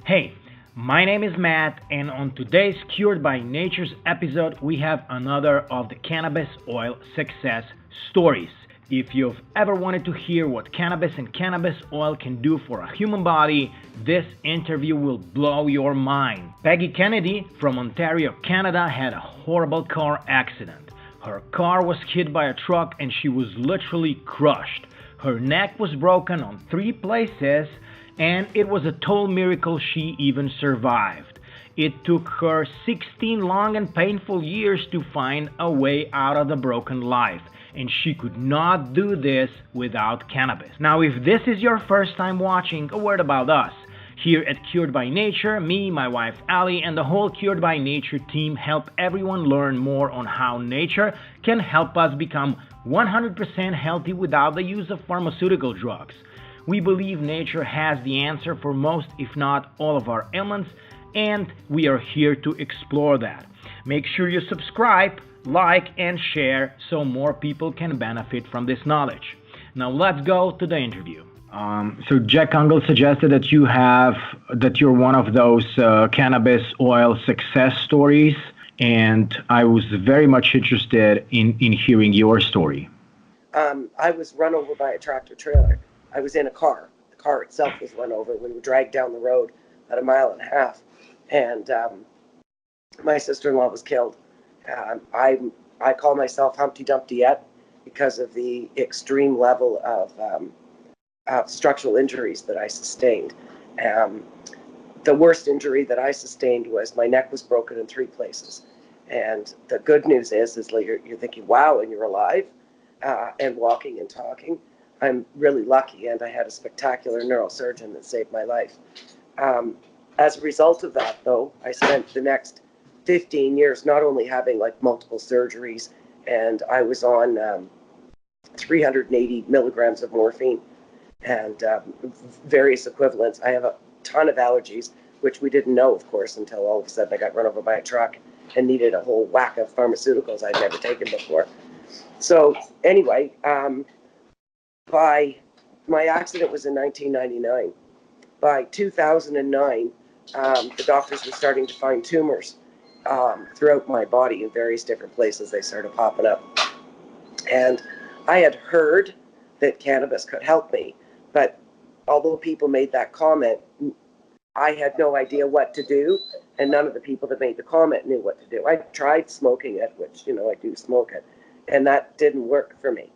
Hey, my name is Matt, and on today's Cured by Nature's episode, we have another of the Cannabis Oil Success Stories. If you've ever wanted to hear what cannabis and cannabis oil can do for a human body, this interview will blow your mind. Peggy Kennedy from Ontario, Canada, had a horrible car accident. Her car was hit by a truck and she was literally crushed. Her neck was broken on 3 places, and it was a total miracle she even survived. It took her 16 long and painful years to find a way out of the broken life, and she could not do this without cannabis. Now, if this is your first time watching, a word about us. Here at Cured by Nature, me, my wife Ali, and the whole Cured by Nature team help everyone learn more on how nature can help us become 100% healthy without the use of pharmaceutical drugs. We believe nature has the answer for most, if not all, of our ailments, and we are here to explore that. Make sure you subscribe, like, and share so more people can benefit from this knowledge. Now let's go to the interview. So Jack Kungle suggested that you're one of those cannabis oil success stories, and I was very much interested in hearing your story. I was run over by a tractor trailer. I was in a car. The car itself was run over. We were dragged down the road at 1.5 miles, and my sister-in-law was killed. I call myself Humpty Dumpty yet because of the extreme level of structural injuries that I sustained. The worst injury that I sustained was my neck was broken in 3 places. And the good news is like you're thinking, wow, and you're alive and walking and talking. I'm really lucky, and I had a spectacular neurosurgeon that saved my life. As a result of that, though, I spent the next 15 years not only having like multiple surgeries, and I was on 380 milligrams of morphine and various equivalents. I have a ton of allergies, which we didn't know, of course, until all of a sudden I got run over by a truck and needed a whole whack of pharmaceuticals I'd never taken before. So anyway, by my accident was in 1999. By 2009, the doctors were starting to find tumors throughout my body in various different places. They started popping up. And I had heard that cannabis could help me, but although people made that comment, I had no idea what to do, and none of the people that made the comment knew what to do. I tried smoking it, which, I do smoke it, and that didn't work for me.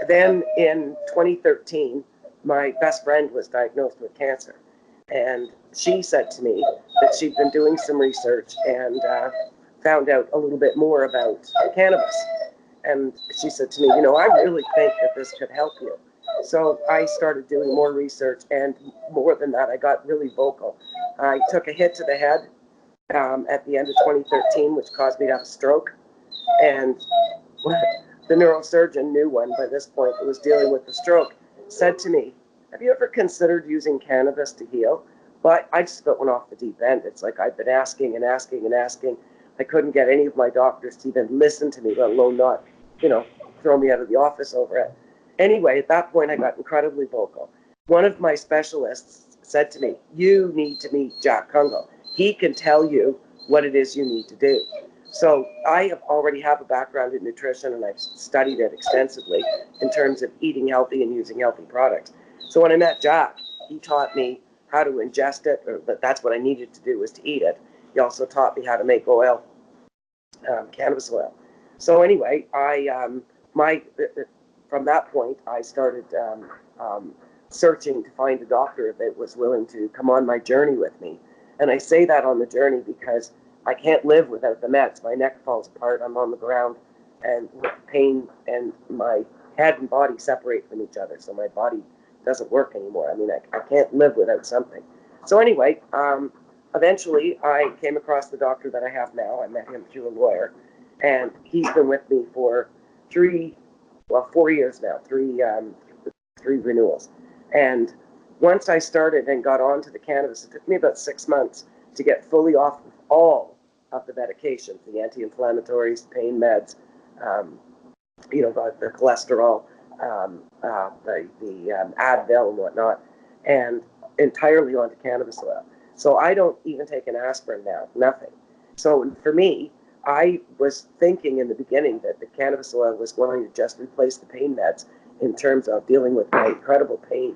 Then in 2013, my best friend was diagnosed with cancer, and she said to me that she'd been doing some research and found out a little bit more about cannabis. And she said to me, I really think that this could help you. So I started doing more research, and more than that, I got really vocal. I took a hit to the head at the end of 2013, which caused me to have a stroke. And the neurosurgeon, new one by this point, that was dealing with the stroke, said to me, have you ever considered using cannabis to heal? But I just went off the deep end. It's like I've been asking and asking and asking. I couldn't get any of my doctors to even listen to me, let alone not, throw me out of the office over it. Anyway, at that point, I got incredibly vocal. One of my specialists said to me, you need to meet Jack Kungle. He can tell you what it is you need to do. So I already have a background in nutrition, and I've studied it extensively in terms of eating healthy and using healthy products. So when I met Jack, he taught me how to ingest it, or that's what I needed to do was to eat it. He also taught me how to make oil, cannabis oil. So anyway, from that point, I started searching to find a doctor that was willing to come on my journey with me. And I say that on the journey because I can't live without the meds. My neck falls apart. I'm on the ground, and with pain, and my head and body separate from each other. So my body doesn't work anymore. I mean, I can't live without something. So anyway, eventually I came across the doctor that I have now. I met him through a lawyer, and he's been with me for 4 years now, three renewals. And once I started and got onto the cannabis, it took me about 6 months to get fully off of all of the medications, the anti-inflammatories, pain meds, the cholesterol, the Advil and whatnot. And entirely onto cannabis oil. So I don't even take an aspirin now, nothing. So for me, I was thinking in the beginning that the cannabis oil was going to just replace the pain meds in terms of dealing with my incredible pain.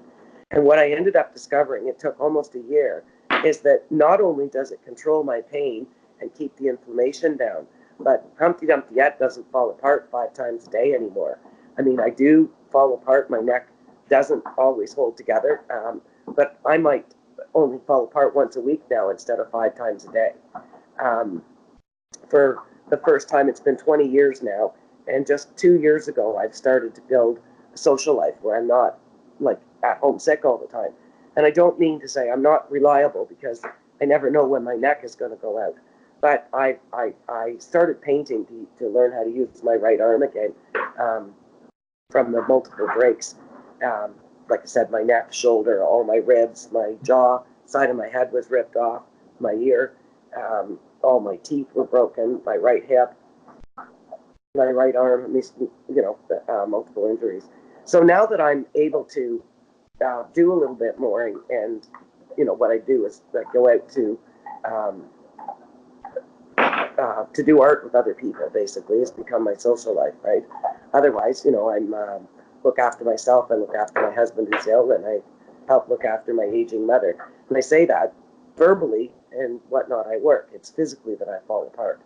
And what I ended up discovering, it took almost a year, is that not only does it control my pain and keep the inflammation down, but Humpty Dumpty Yet doesn't fall apart 5 times a day anymore. I mean, I do fall apart. My neck doesn't always hold together, but I might only fall apart once a week now instead of 5 times a day. For the first time, it's been 20 years now, and just 2 years ago, I've started to build a social life where I'm not like at home sick all the time. And I don't mean to say I'm not reliable, because I never know when my neck is going to go out. But I started painting to learn how to use my right arm again, from the multiple breaks. Like I said, my neck, shoulder, all my ribs, my jaw, side of my head was ripped off, my ear, all my teeth were broken, my right hip, my right arm, multiple injuries. So now that I'm able to do a little bit more, and what I do is I go out to do art with other people. Basically, it's become my social life, right? Otherwise, I'm look after myself, I look after my husband who's ill, and I help look after my aging mother. And I say that verbally and whatnot, I work. It's physically that I fall apart.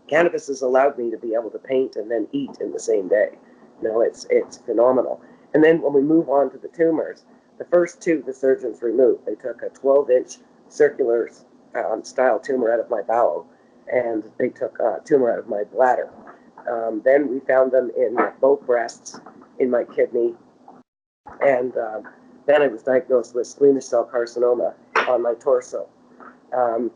Cannabis has allowed me to be able to paint and then eat in the same day. It's phenomenal. And then when we move on to the tumors, the first 2 the surgeons removed. They took a 12-inch circular style tumor out of my bowel, and they took a tumor out of my bladder. Then we found them in both breasts, in my kidney, and then I was diagnosed with squamous cell carcinoma on my torso.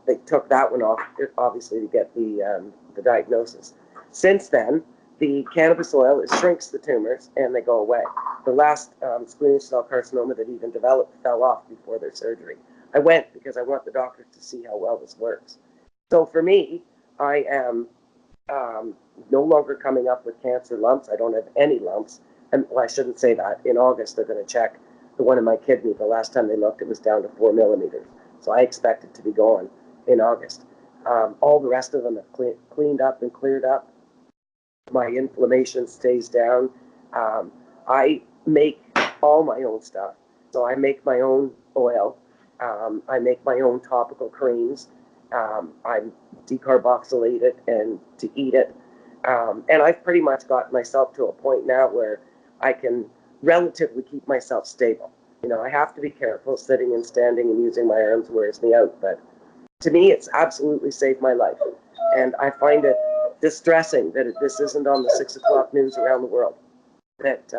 They took that one off, obviously, to get the diagnosis. Since then, the cannabis oil, it shrinks the tumors and they go away. The last squamous cell carcinoma that even developed fell off before their surgery. I went because I want the doctors to see how well this works. So for me, I am no longer coming up with cancer lumps. I don't have any lumps. And I shouldn't say that. In August, they're going to check the one in my kidney. The last time they looked, it was down to 4 millimeters. So I expect it to be gone in August. All the rest of them have cleaned up and cleared up. My inflammation stays down. I make all my own stuff. So I make my own oil. I make my own topical creams. I decarboxylate it and to eat it. And I've pretty much got myself to a point now where I can relatively keep myself stable. I have to be careful. Sitting and standing and using my arms wears me out. But to me, it's absolutely saved my life. And I find it distressing that this isn't on the 6 o'clock news around the world. That,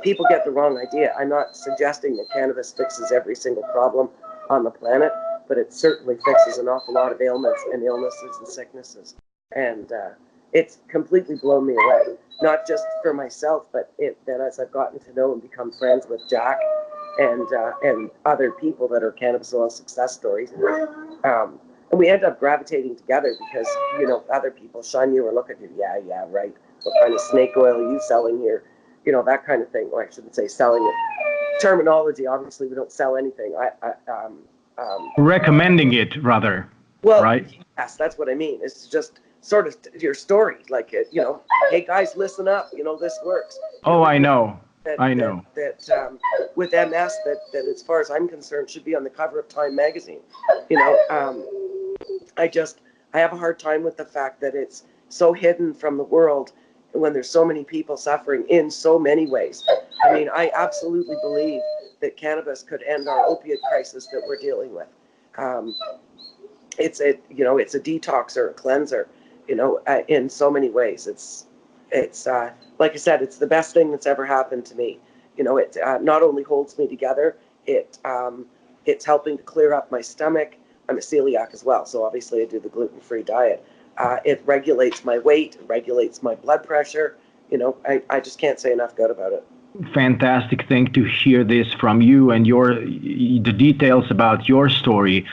people get the wrong idea. I'm not suggesting that cannabis fixes every single problem on the planet, but it certainly fixes an awful lot of ailments and illnesses and sicknesses. And it's completely blown me away. Not just for myself, but then as I've gotten to know and become friends with Jack and other people that are Cannabis Oil Success Stories. And we end up gravitating together because, other people shun you or look at you. Yeah, right. What kind of snake oil are you selling here? That kind of thing. Well, I shouldn't say selling it. Terminology, obviously, we don't sell anything. Recommending it, rather. Well, right? Yes, that's what I mean. It's just sort of your story. Like, hey, guys, listen up. This works. I know. That with MS, that as far as I'm concerned, should be on the cover of Time magazine. I have a hard time with the fact that it's so hidden from the world when there's so many people suffering in so many ways. I mean, I absolutely believe that cannabis could end our opiate crisis that we're dealing with. It's a detox or a cleanser, in so many ways. It's like I said, it's the best thing that's ever happened to me. It not only holds me together, it's helping to clear up my stomach. I'm a celiac as well, so obviously I do the gluten-free diet. It regulates my weight, it regulates my blood pressure. I just can't say enough good about it. Fantastic thing to hear this from you and the details about your story.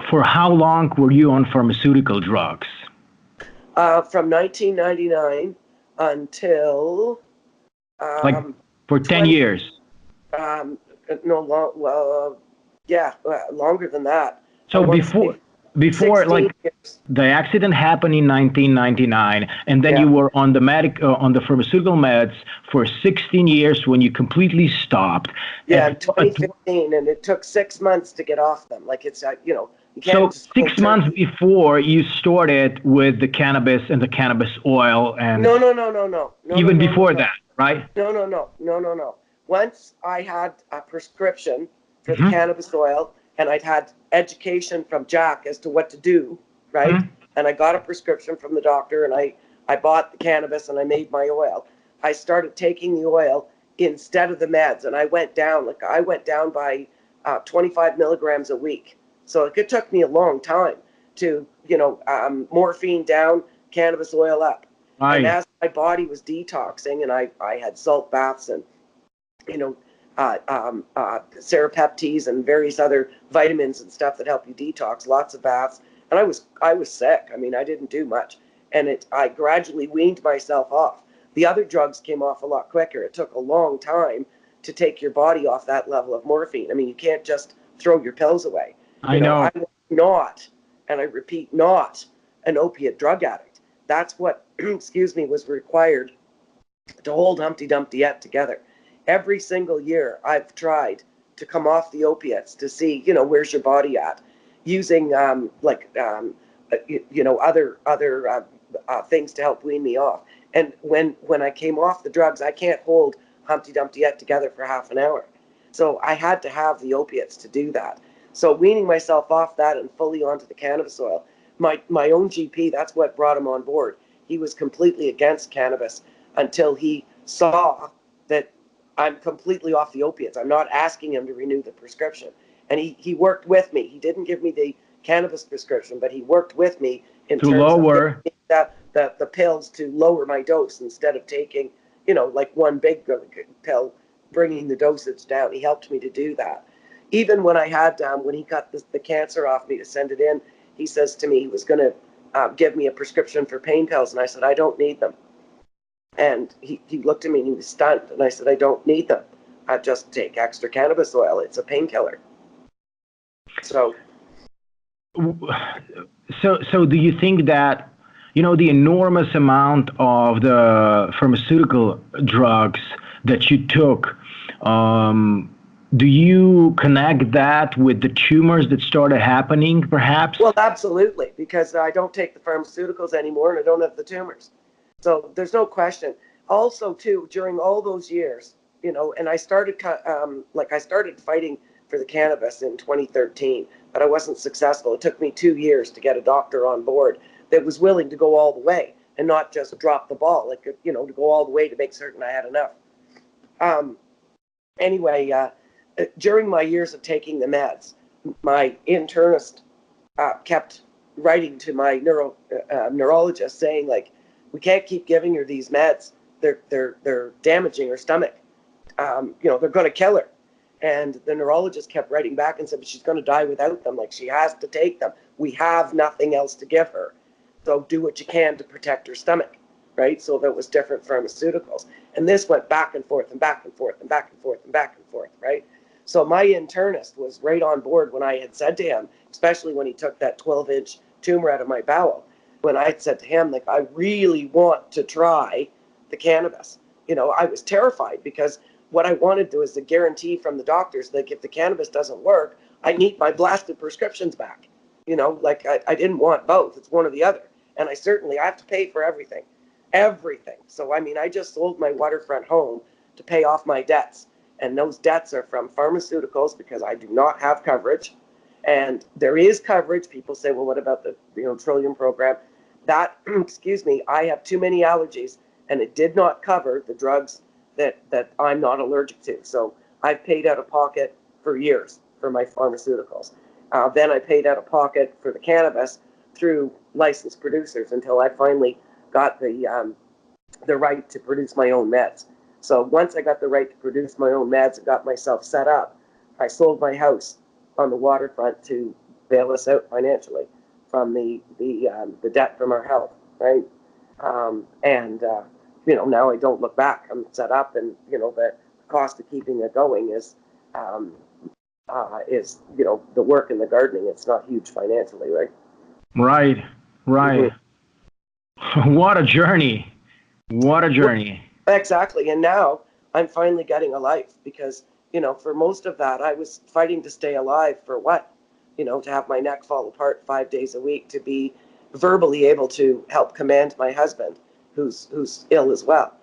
For how long were you on pharmaceutical drugs? From 1999 until... For 10 20, years. no, longer than that. I So want to say before 16 like years. the accident happened in 1999, and then Yeah. you were on the on the pharmaceutical meds for 16 years when you completely stopped. Yeah, in 2015, and it took 6 months to get off them. Like it's, you can't So just six cold months turkey. before you started with the cannabis and the cannabis oil, and No, no, no, no, no, no, no, even no, no, before no, that, right? no, no, no, no, no, no. Once I had a prescription for the Hmm. cannabis oil, and I'd had education from Jack as to what to do, right? Hmm. And I got a prescription from the doctor, and I bought the cannabis and I made my oil. I started taking the oil instead of the meds, and I went down by 25 milligrams a week. So it took me a long time to, morphine down, cannabis oil up. And Right. as my body was detoxing, and I had salt baths and, you know, serapeptes and various other vitamins and stuff that help you detox, lots of baths. And I was sick. I mean, I didn't do much. And I gradually weaned myself off. The other drugs came off a lot quicker. It took a long time to take your body off that level of morphine. I mean, you can't just throw your pills away. I know. I was not, and I repeat, not an opiate drug addict. That's what, excuse me, was required to hold Humpty Dumpty together. Every single year, I've tried to come off the opiates to see, where's your body at, using other things to help wean me off. And when I came off the drugs, I can't hold Humpty Dumpty together for half an hour. So I had to have the opiates to do that. So weaning myself off that and fully onto the cannabis oil. My own GP, that's what brought him on board. He was completely against cannabis until he saw that I'm completely off the opiates. I'm not asking him to renew the prescription. And he worked with me. He didn't give me the cannabis prescription, but he worked with me in To terms of lower. the pills to lower my dose instead of taking, like one big pill, bringing the dosage down. He helped me to do that. Even when I had, when he got the cancer off me to send it in, he says to me he was going to give me a prescription for pain pills. And I said, I don't need them. And he looked at me and he was stunned. And I said, I don't need them. I just take extra cannabis oil. It's a painkiller. So, So do you think that, the enormous amount of the pharmaceutical drugs that you took, do you connect that with the tumors that started happening, perhaps? well, absolutely, because I don't take the pharmaceuticals anymore and I don't have the tumors. So there's no question. Also, too, during all those years, and I started, I started fighting for the cannabis in 2013, but I wasn't successful. It took me 2 years to get a doctor on board that was willing to go all the way and not just drop the ball, to go all the way to make certain I had enough. Um, anyway, during my years of taking the meds, my internist kept writing to my neurologist saying, like, we can't keep giving her these meds. They're damaging her stomach. They're going to kill her. And the neurologist kept writing back and said, but she's going to die without them. Like, she has to take them. We have nothing else to give her. So do what you can to protect her stomach, right? So there was different pharmaceuticals. And this went back and forth and back and forth and back and forth and back and forth, right? So my internist was right on board when I had said to him, especially when he took that 12-inch tumor out of my bowel, when I had said to him, like, I really want to try the cannabis. I was terrified because what I wanted was a guarantee from the doctors that if the cannabis doesn't work, I need my blasted prescriptions back. I didn't want both. It's one or the other. And I have to pay for everything. Everything. So, I mean, I just sold my waterfront home to pay off my debts. And those debts are from pharmaceuticals because I do not have coverage. And there is coverage. People say, well, what about the Trillium program? That, excuse me, I have too many allergies, and it did not cover the drugs that I'm not allergic to. So I've paid out of pocket for years for my pharmaceuticals. Then I paid out of pocket for the cannabis through licensed producers until I finally got the right to produce my own meds. So once I got the right to produce my own meds and got myself set up, I sold my house on the waterfront to bail us out financially from the debt from our health, right? And now I don't look back. I'm set up, and the cost of keeping it going is the work in the gardening. It's not huge financially, right? Right. Right. What a journey. What a journey. Well, exactly. And now I'm finally getting a life because, for most of that, I was fighting to stay alive for what? To have my neck fall apart 5 days a week, to be verbally able to help command my husband, who's ill as well.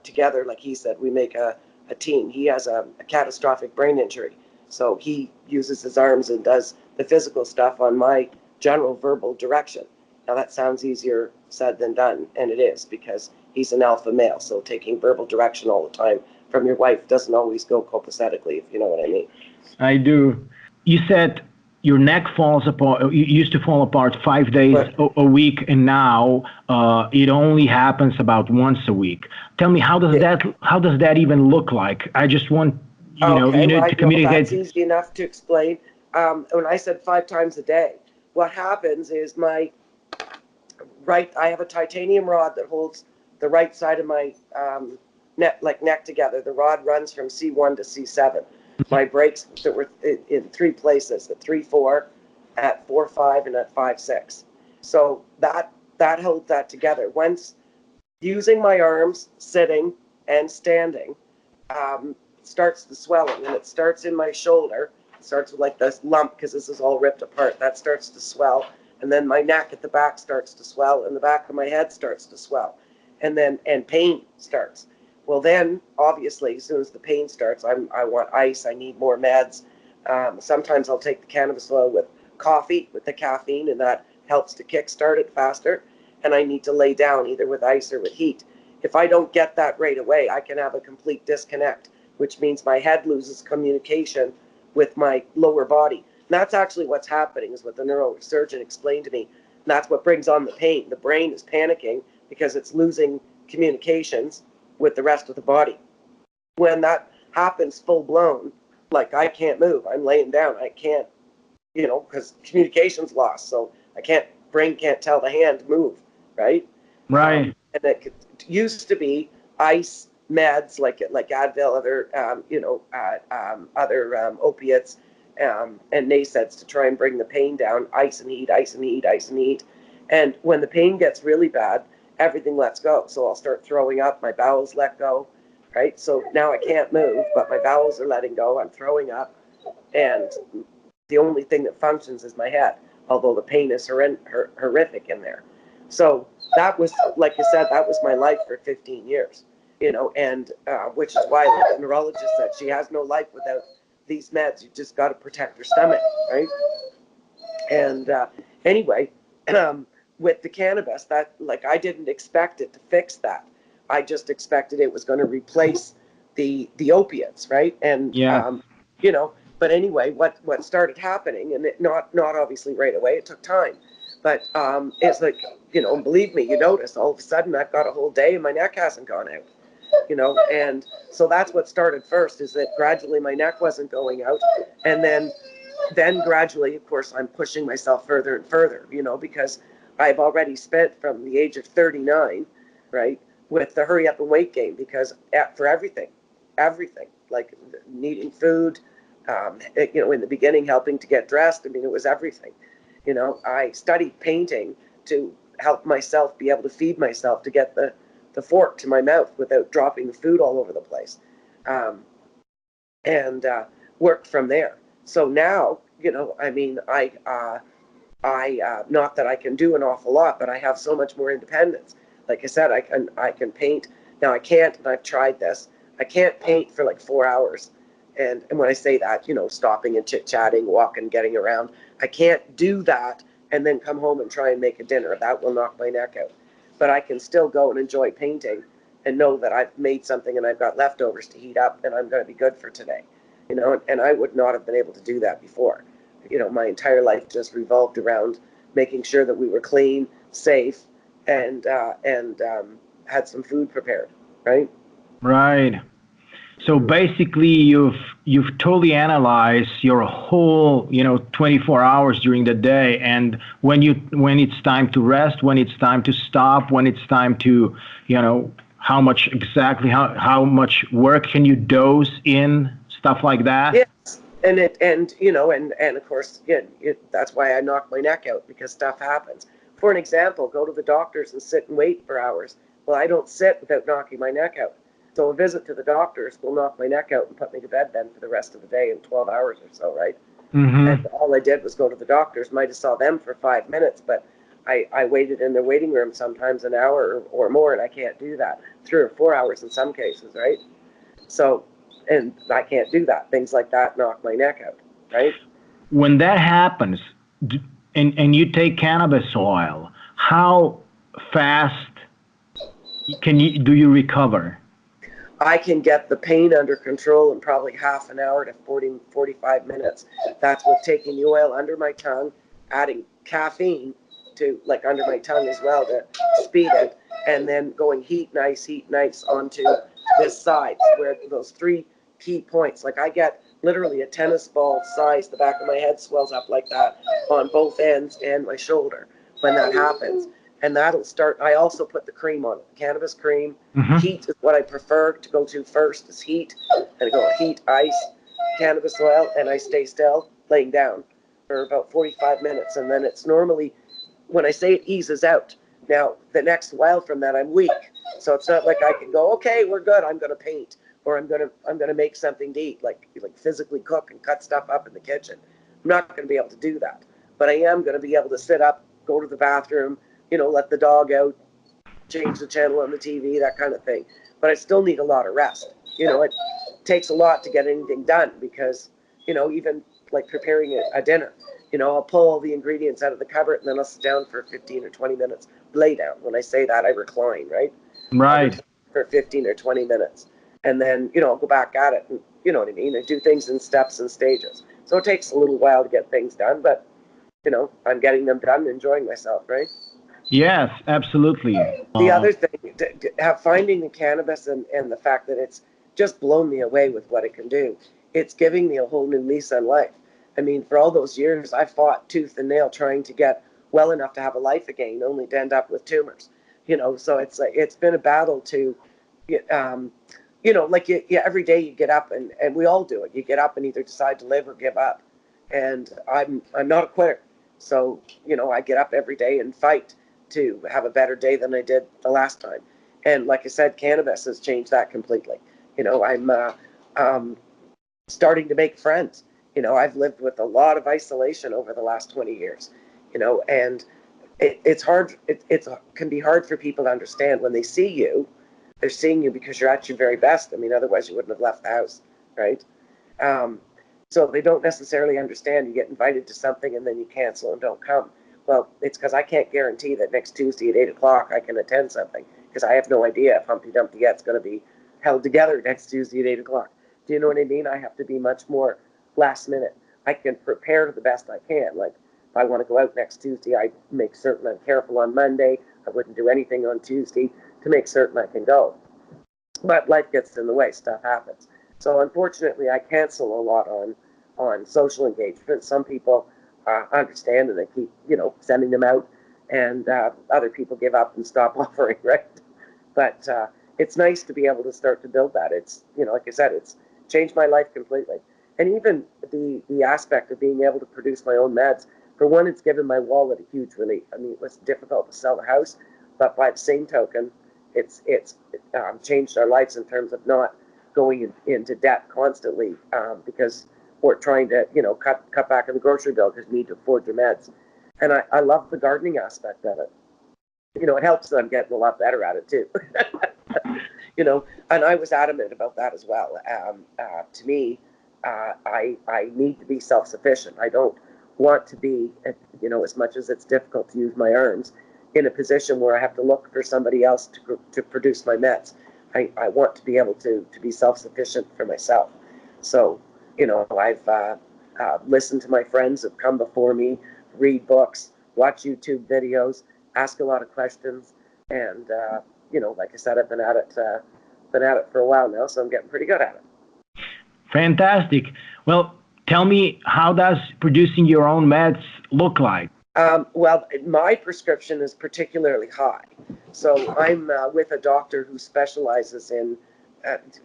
Together, like he said, we make a team. He has a catastrophic brain injury. So he uses his arms and does the physical stuff on my general verbal direction. Now that sounds easier said than done, and it is, because he's an alpha male. So taking verbal direction all the time from your wife doesn't always go copacetically, if you know what I mean. I do. You said your neck falls apart. You used to fall apart 5 days a week, and now it only happens about once a week. Tell me, how does that even look like? I just want to communicate. That's easy enough to explain. When I said 5 times a day, what happens is I have a titanium rod that holds the right side of my neck together. The rod runs from C1 to C7. My brakes that were in 3 places, at 3-4, at 4-5, and at 5-6. So that holds that together. Once using my arms, sitting and standing, starts the swelling, and it starts in my shoulder. It starts with like this lump because this is all ripped apart. That starts to swell, and then my neck at the back starts to swell, and the back of my head starts to swell, and pain starts. Well, then, obviously, as soon as the pain starts, I want ice. I need more meds. Sometimes I'll take the cannabis oil with coffee, with the caffeine, and that helps to kickstart it faster. And I need to lay down either with ice or with heat. If I don't get that right away, I can have a complete disconnect, which means my head loses communication with my lower body. And that's actually what's happening, is what the neurosurgeon explained to me. And that's what brings on the pain. The brain is panicking because it's losing communications with the rest of the body. When that happens full blown, like I can't move, I'm laying down, I can't, because communication's lost. So brain can't tell the hand to move, right? Right. And it used to be ice, meds like Advil, other opiates, and NSAIDs to try and bring the pain down. Ice and heat, ice and heat, ice and heat. And when the pain gets really bad, everything lets go. So I'll start throwing up, my bowels let go, right? So now I can't move, but my bowels are letting go, I'm throwing up, and the only thing that functions is my head, although the pain is horrific in there. So that was, like you said, that was my life for 15 years, and which is why the neurologist said she has no life without these meds. You just got to protect her stomach, right? And anyway, with the cannabis, that, like, I didn't expect it to fix that. I just expected it was going to replace the opiates, right? And but anyway, what started happening, and it not obviously right away, it took time, but it's like, believe me, you notice all of a sudden I've got a whole day and my neck hasn't gone out, and so that's what started first, is that gradually my neck wasn't going out, and then gradually, of course, I'm pushing myself further and further, because I've already spent from the age of 39, right, with the hurry up and weight gain, because for everything, like needing food, in the beginning, helping to get dressed. I mean, it was everything. I studied painting to help myself be able to feed myself, to get the fork to my mouth without dropping the food all over the place, and worked from there. So now, I not that I can do an awful lot, but I have so much more independence. Like I said, I can paint. Now I can't, and I've tried this, I can't paint for like 4 hours. And when I say that, stopping and chit-chatting, walking, getting around, I can't do that and then come home and try and make a dinner. That will knock my neck out. But I can still go and enjoy painting and know that I've made something and I've got leftovers to heat up and I'm going to be good for today. And I would not have been able to do that before. My entire life just revolved around making sure that we were clean, safe, and had some food prepared, right? Right. So basically, you've totally analyzed your whole 24 hours during the day, and when it's time to rest, when it's time to stop, when it's time to how much exactly, how much work can you dose in, stuff like that? Yes, and of course, that's why I knock my neck out, because stuff happens. For an example, go to the doctors and sit and wait for hours. Well, I don't sit without knocking my neck out. So a visit to the doctors will knock my neck out and put me to bed then for the rest of the day in 12 hours or so, right? And all I did was go to the doctors. Might have saw them for 5 minutes, but I waited in their waiting room sometimes an hour or more, and I can't do that. 3 or 4 hours in some cases, right? So, and I can't do that. Things like that knock my neck out, right? When that happens, and you take cannabis oil, how fast do you recover? I can get the pain under control in probably half an hour to 45 minutes. That's with taking the oil under my tongue, adding caffeine to like under my tongue as well to speed it, and then going heat and ice onto this side where those three key points. Like I get literally a tennis ball size, the back of my head swells up like that on both ends and my shoulder when that happens. And that'll start. I also put the cream on it, the cannabis cream. Heat is what I prefer to go to first, is heat. And I go heat, ice, cannabis oil, and I stay still, laying down for about 45 minutes. And then it's normally, when I say it eases out, now the next while from that I'm weak. So it's not like I can go, okay, we're good, I'm gonna paint, or I'm gonna make something to eat, like physically cook and cut stuff up in the kitchen. I'm not gonna be able to do that. But I am gonna be able to sit up, go to the bathroom, let the dog out, change the channel on the TV, that kind of thing. But I still need a lot of rest. It takes a lot to get anything done because, even like preparing a dinner, I'll pull all the ingredients out of the cupboard and then I'll sit down for 15 or 20 minutes, lay down. When I say that, I recline, right? Right. For 15 or 20 minutes. And then, I'll go back at it and, you know what I mean? I do things in steps and stages. So it takes a little while to get things done, but, I'm getting them done and enjoying myself, right? Yes, absolutely. The other thing, finding the cannabis and the fact that it's just blown me away with what it can do. It's giving me a whole new lease on life. I mean, for all those years, I fought tooth and nail trying to get well enough to have a life again, only to end up with tumors. So it's been a battle to, every day you get up and we all do it. You get up and either decide to live or give up. And I'm not a quitter. So, I get up every day and fight to have a better day than I did the last time. And like I said, cannabis has changed that completely. I'm starting to make friends. I've lived with a lot of isolation over the last 20 years, and it's hard. It can be hard for people to understand when they see you. They're seeing you because you're at your very best. I mean, otherwise you wouldn't have left the house, right? So they don't necessarily understand. You get invited to something and then you cancel and don't come. Well, it's because I can't guarantee that next Tuesday at 8 o'clock I can attend something, because I have no idea if Humpty Dumpty Yet's going to be held together next Tuesday at 8 o'clock. Do you know what I mean? I have to be much more last minute. I can prepare to the best I can. Like, if I want to go out next Tuesday, I make certain I'm careful on Monday. I wouldn't do anything on Tuesday to make certain I can go. But life gets in the way. Stuff happens. So unfortunately, I cancel a lot on social engagement. Some people understand and they keep, sending them out, and other people give up and stop offering, right? But it's nice to be able to start to build that. It's, like I said, it's changed my life completely. And even the aspect of being able to produce my own meds, for one, it's given my wallet a huge relief. I mean, it was difficult to sell the house, but by the same token, it's changed our lives in terms of not going into debt constantly, because we're trying to, cut back on the grocery bill because you need to afford your meds. And I love the gardening aspect of it. It helps that I'm getting a lot better at it too. And I was adamant about that as well. To me, I need to be self-sufficient. I don't want to be, as much as it's difficult to use my arms, in a position where I have to look for somebody else to produce my meds. I want to be able to be self-sufficient for myself. So, I've listened to my friends who've come before me, read books, watch YouTube videos, ask a lot of questions, and like I said, I've been at it for a while now, so I'm getting pretty good at it. Fantastic. Well, tell me, how does producing your own meds look like? Well, my prescription is particularly high. So I'm with a doctor who specializes in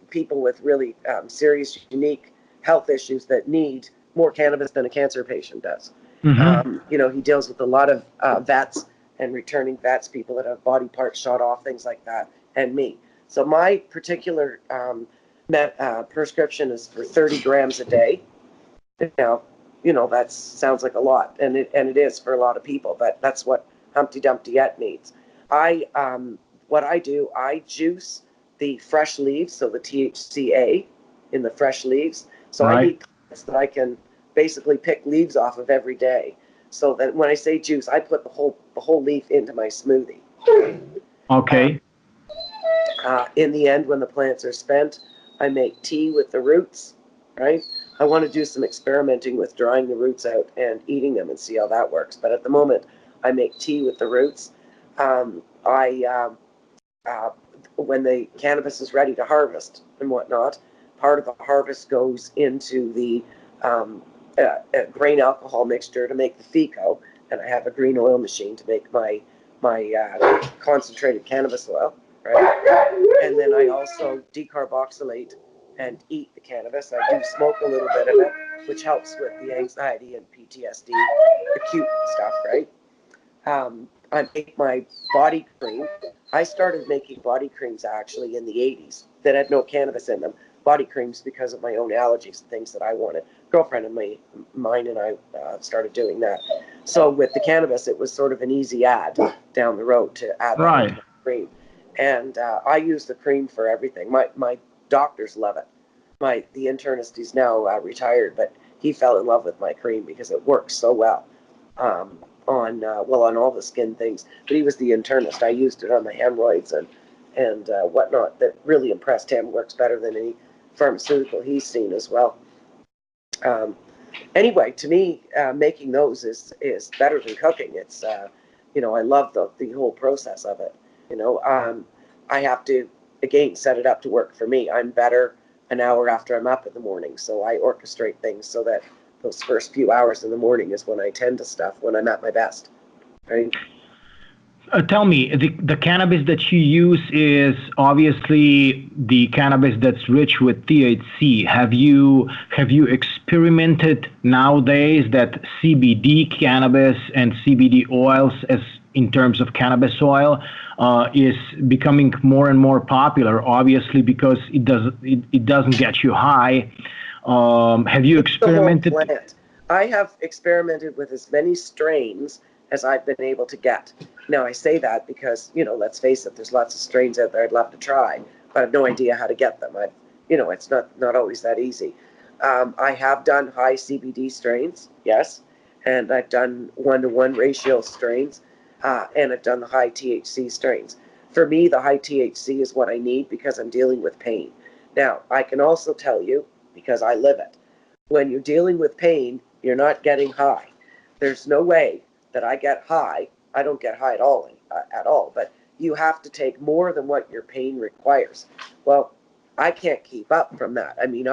people with really serious, unique health issues that need more cannabis than a cancer patient does. Mm-hmm. He deals with a lot of vets and returning vets, people that have body parts shot off, things like that, and me. So my particular prescription is for 30 grams a day. Now, that sounds like a lot, and it is for a lot of people, but that's what Humpty Dumpty yet needs. What I do, I juice the fresh leaves, so the THCA in the fresh leaves. So I Right. need plants that I can basically pick leaves off of every day. So that when I say juice, I put the whole leaf into my smoothie. Uh, Okay. in the end, when the plants are spent, I make tea with the roots, right? I want to do some experimenting with drying the roots out and eating them and see how that works. But at the moment, I make tea with the roots. When the cannabis is ready to harvest and whatnot, part of the harvest goes into the grain alcohol mixture to make the FICO, and I have a green oil machine to make my concentrated cannabis oil, right? And then I also decarboxylate and eat the cannabis. I do smoke a little bit of it, which helps with the anxiety and PTSD, acute stuff, right? I make my body cream. I started making body creams actually in the 80s that had no cannabis in them. Body creams because of my own allergies and things that I wanted. Girlfriend of mine and I started doing that. So with the cannabis, it was sort of an easy add down the road to add that into Right. my cream. And I use the cream for everything. My doctors love it. The internist, he's now retired, but he fell in love with my cream because it works so well. On all the skin things. But he was the internist. I used it on my hemorrhoids and whatnot. That really impressed him. Works better than any pharmaceutical he's seen as well. Um, anyway, to me, making those is better than cooking. It's I love the whole process of it. I have to again set it up to work for me. I'm better an hour after I'm up in the morning, so I orchestrate things so that those first few hours in the morning is when I tend to stuff, when I'm at my best, right? Tell me, the cannabis that you use is obviously the cannabis that's rich with THC. Have you experimented nowadays that CBD cannabis and CBD oils, as in terms of cannabis oil, is becoming more and more popular? Obviously, because it doesn't get you high. Have you It's the whole experimented? plant. I have experimented with as many strains as I've been able to get. Now, I say that because, let's face it, there's lots of strains out there I'd love to try, but I have no idea how to get them. It's not always that easy. I have done high CBD strains, yes, and I've done 1-to-1 ratio strains, and I've done the high THC strains. For me, the high THC is what I need because I'm dealing with pain. Now, I can also tell you, because I live it, when you're dealing with pain, you're not getting high. There's no way that I get high. I don't get high at all, but you have to take more than what your pain requires. Well, I can't keep up from that. I mean,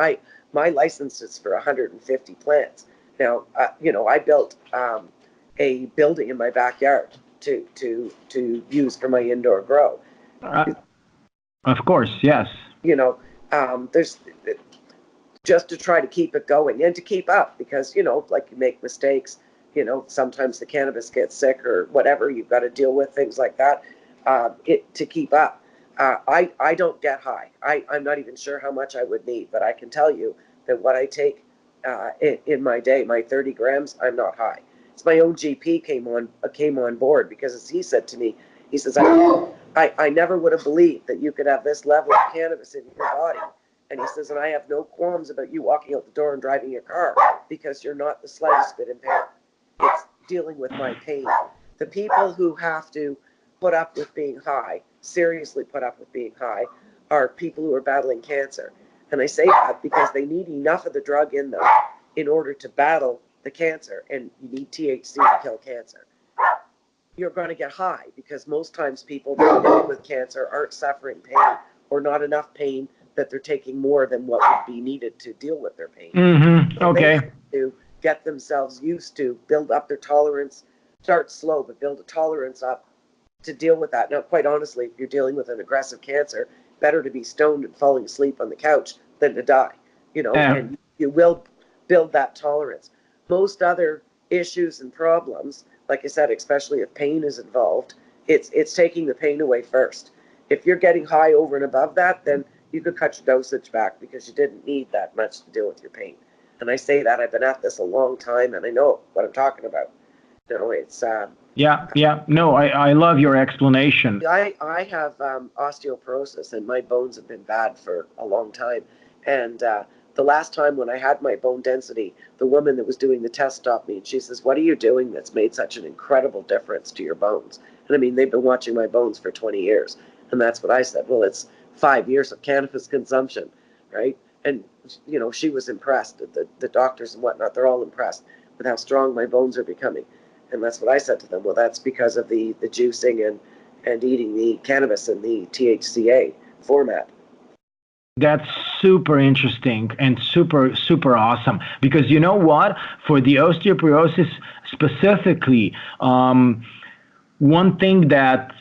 my license is for 150 plants. Now, I built a building in my backyard to use for my indoor grow. Uh, of course, yes. There's just to try to keep it going and to keep up because like you make mistakes, sometimes the cannabis gets sick or whatever, you've got to deal with things like that. It to keep up. I don't get high. I'm not even sure how much I would need, but I can tell you that what I take in my day, my 30 grams, I'm not high. It's my own GP came on board because as he said to me, he says, I never would have believed that you could have this level of cannabis in your body. And he says, and I have no qualms about you walking out the door and driving your car because you're not the slightest bit impaired. It's dealing with my pain. The people who have to put up with being high, seriously put up with being high, are people who are battling cancer. And I say that because they need enough of the drug in them in order to battle the cancer. And you need THC to kill cancer. You're going to get high because most times people living with cancer aren't suffering pain or not enough pain that they're taking more than what would be needed to deal with their pain. Mm-hmm. So they have Okay. to get themselves used to build up their tolerance start slow, but build a tolerance up to deal with that. Now, quite honestly, if you're dealing with an aggressive cancer, better to be stoned and falling asleep on the couch than to die, Yeah. and you will build that tolerance. Most other issues and problems, like I said, especially if pain is involved, it's taking the pain away first. If you're getting high over and above that, then you could cut your dosage back because you didn't need that much to deal with your pain. And I say that I've been at this a long time, and I know what I'm talking about. It's Yeah. No, I love your explanation. I have osteoporosis, and my bones have been bad for a long time. And the last time when I had my bone density, the woman that was doing the test stopped me, and she says, "What are you doing that's made such an incredible difference to your bones?" And I mean, they've been watching my bones for 20 years. And that's what I said. Well, it's 5 years of cannabis consumption, right? And, she was impressed. The doctors and whatnot, they're all impressed with how strong my bones are becoming. And that's what I said to them. Well, that's because of the juicing and eating the cannabis in the THCA format. That's super interesting and super, super awesome. Because you know what? For the osteoporosis specifically, one thing that's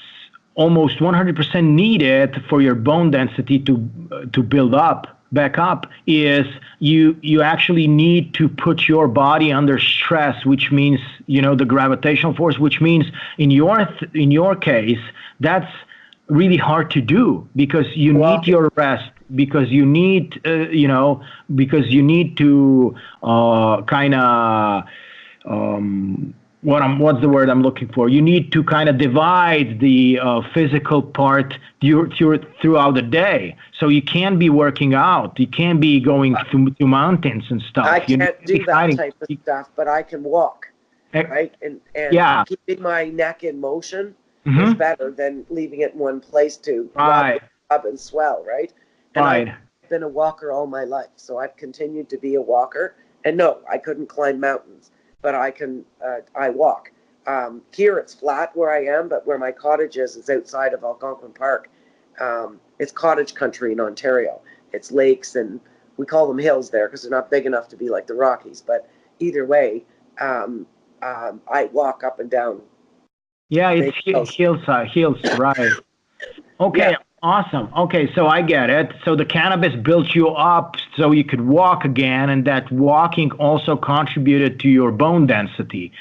almost 100% needed for your bone density to build up back up is you actually need to put your body under stress, which means the gravitational force, which means in your case that's really hard to do because you need your rest, because you need because you need to kind of what's the word I'm looking for? You need to kind of divide the physical part throughout the day. So you can't be working out. You can't be going to mountains and stuff. I can't do that type of stuff, but I can walk, right? And yeah, keeping my neck in motion mm-hmm. is better than leaving it in one place to right. rub and swell, right? And right. I've been a walker all my life, so I've continued to be a walker. And no, I couldn't climb mountains, but I walk. Here it's flat where I am, but where my cottage is outside of Algonquin Park. It's cottage country in Ontario. It's lakes, and we call them hills there because they're not big enough to be like the Rockies. But either way, I walk up and down. Yeah, it's hills, right. Okay, yeah. Awesome. Okay, so I get it. So the cannabis built you up so you could walk again, and that walking also contributed to your bone density.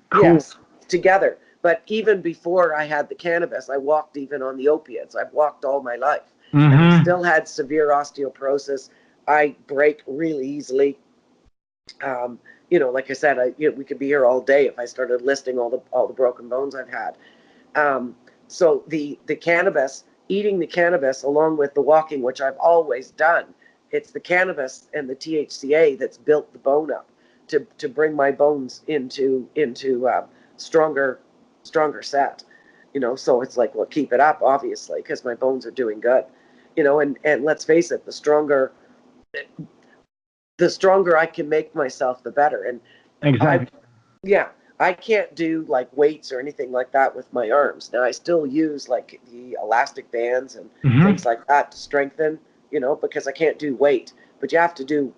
Cool. Yes, together. But even before I had the cannabis, I walked even on the opiates. I've walked all my life. Mm-hmm. And I still had severe osteoporosis. I break really easily. Like I said, we could be here all day if I started listing all the broken bones I've had. So the cannabis, eating the cannabis along with the walking, which I've always done, it's the cannabis and the THCA that's built the bone up to bring my bones into stronger set. So it's like, well, keep it up, obviously, because my bones are doing good. And let's face it, the stronger I can make myself, the better. And exactly. I can't do like weights or anything like that with my arms. Now I still use like the elastic bands and things like that to strengthen, because I can't do weight, but you have to do,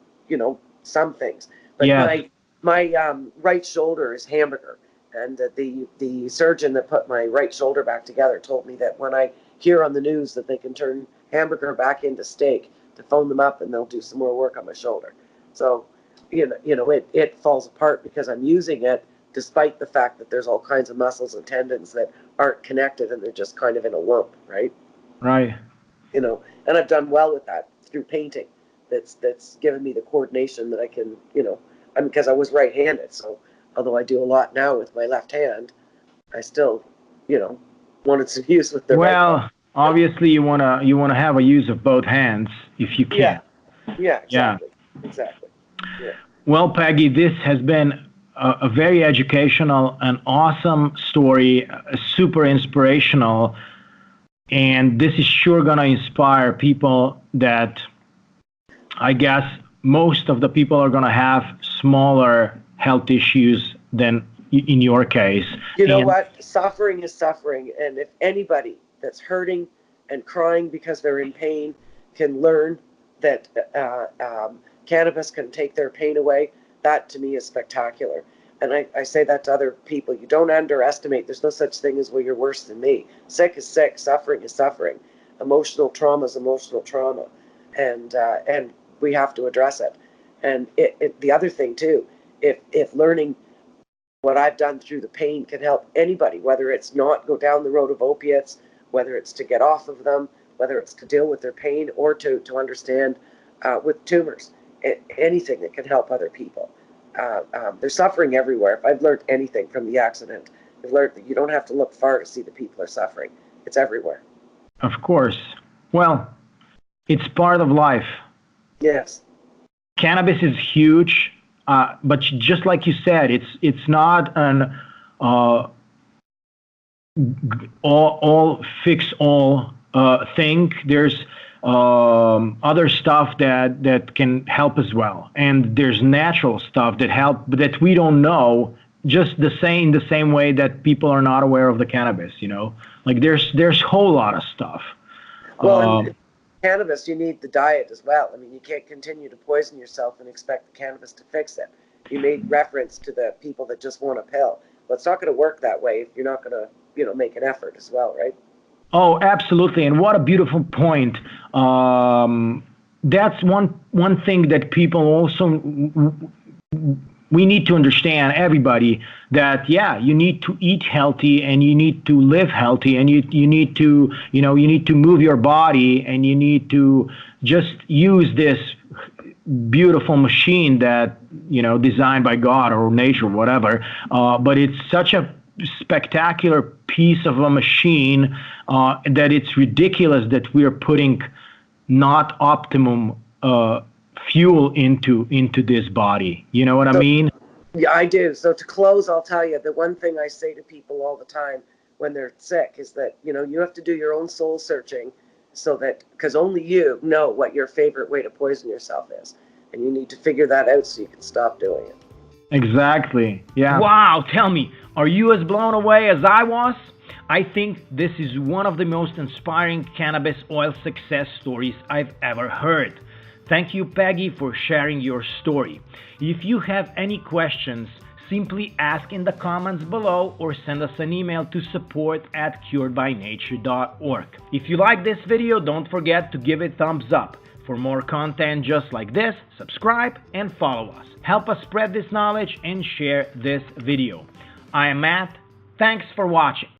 some things. But my right shoulder is hamburger, and the surgeon that put my right shoulder back together told me that when I hear on the news that they can turn hamburger back into steak, to phone them up and they'll do some more work on my shoulder. So, it falls apart because I'm using it despite the fact that there's all kinds of muscles and tendons that aren't connected and they're just kind of in a lump, right? Right. And I've done well with that through painting. That's given me the coordination that I can, because I was right-handed. So although I do a lot now with my left hand, I still, wanted some use with the right hand. Well, obviously you wanna have a use of both hands if you can. Yeah, exactly. Yeah. Exactly. Yeah. Well, Peggy, this has been a very educational and awesome story, super inspirational, and this is sure gonna inspire people that I guess most of the people are gonna have smaller health issues than in your case. You know what? Suffering is suffering, and if anybody that's hurting and crying because they're in pain can learn that cannabis can take their pain away, that to me is spectacular. And I say that to other people. You don't underestimate. There's no such thing as, well, you're worse than me. Sick is sick. Suffering is suffering. Emotional trauma is emotional trauma. And we have to address it. And the other thing, too, if learning what I've done through the pain can help anybody, whether it's not go down the road of opiates, whether it's to get off of them, whether it's to deal with their pain, or to understand with tumors, anything that can help other people. There's suffering everywhere. If I've learned anything from the accident, I've learned that you don't have to look far to see that people are suffering. It's everywhere. Of course. Well, it's part of life. Yes. Cannabis is huge, but just like you said, it's not an all fix all thing. There's other stuff that can help as well, and there's natural stuff that help that we don't know. Just the same way that people are not aware of the cannabis. Like there's whole lot of stuff. Well, and cannabis, you need the diet as well. I mean, you can't continue to poison yourself and expect the cannabis to fix it. You made reference to the people that just want a pill. Well, it's not going to work that way if you're not going to, make an effort as well, right? Oh, absolutely. And what a beautiful point. That's one thing that people also, we need to understand, everybody, that you need to eat healthy and you need to live healthy, and you need to you need to move your body, and you need to just use this beautiful machine that designed by God or nature, whatever. But it's such a spectacular piece of a machine that it's ridiculous that we're putting not optimum fuel into this body. You know what I mean? Yeah, I do. So to close, I'll tell you, the one thing I say to people all the time when they're sick is that, you have to do your own soul searching, so that, because only you know what your favorite way to poison yourself is. And you need to figure that out so you can stop doing it. Exactly. Yeah. Wow, tell me, are you as blown away as I was? I think this is one of the most inspiring cannabis oil success stories I've ever heard. Thank you, Peggy, for sharing your story. If you have any questions, simply ask in the comments below or send us an email to support@CuredByNature.org. If you like this video, don't forget to give it a thumbs up. For more content just like this, subscribe and follow us. Help us spread this knowledge and share this video. I am Matt. Thanks for watching.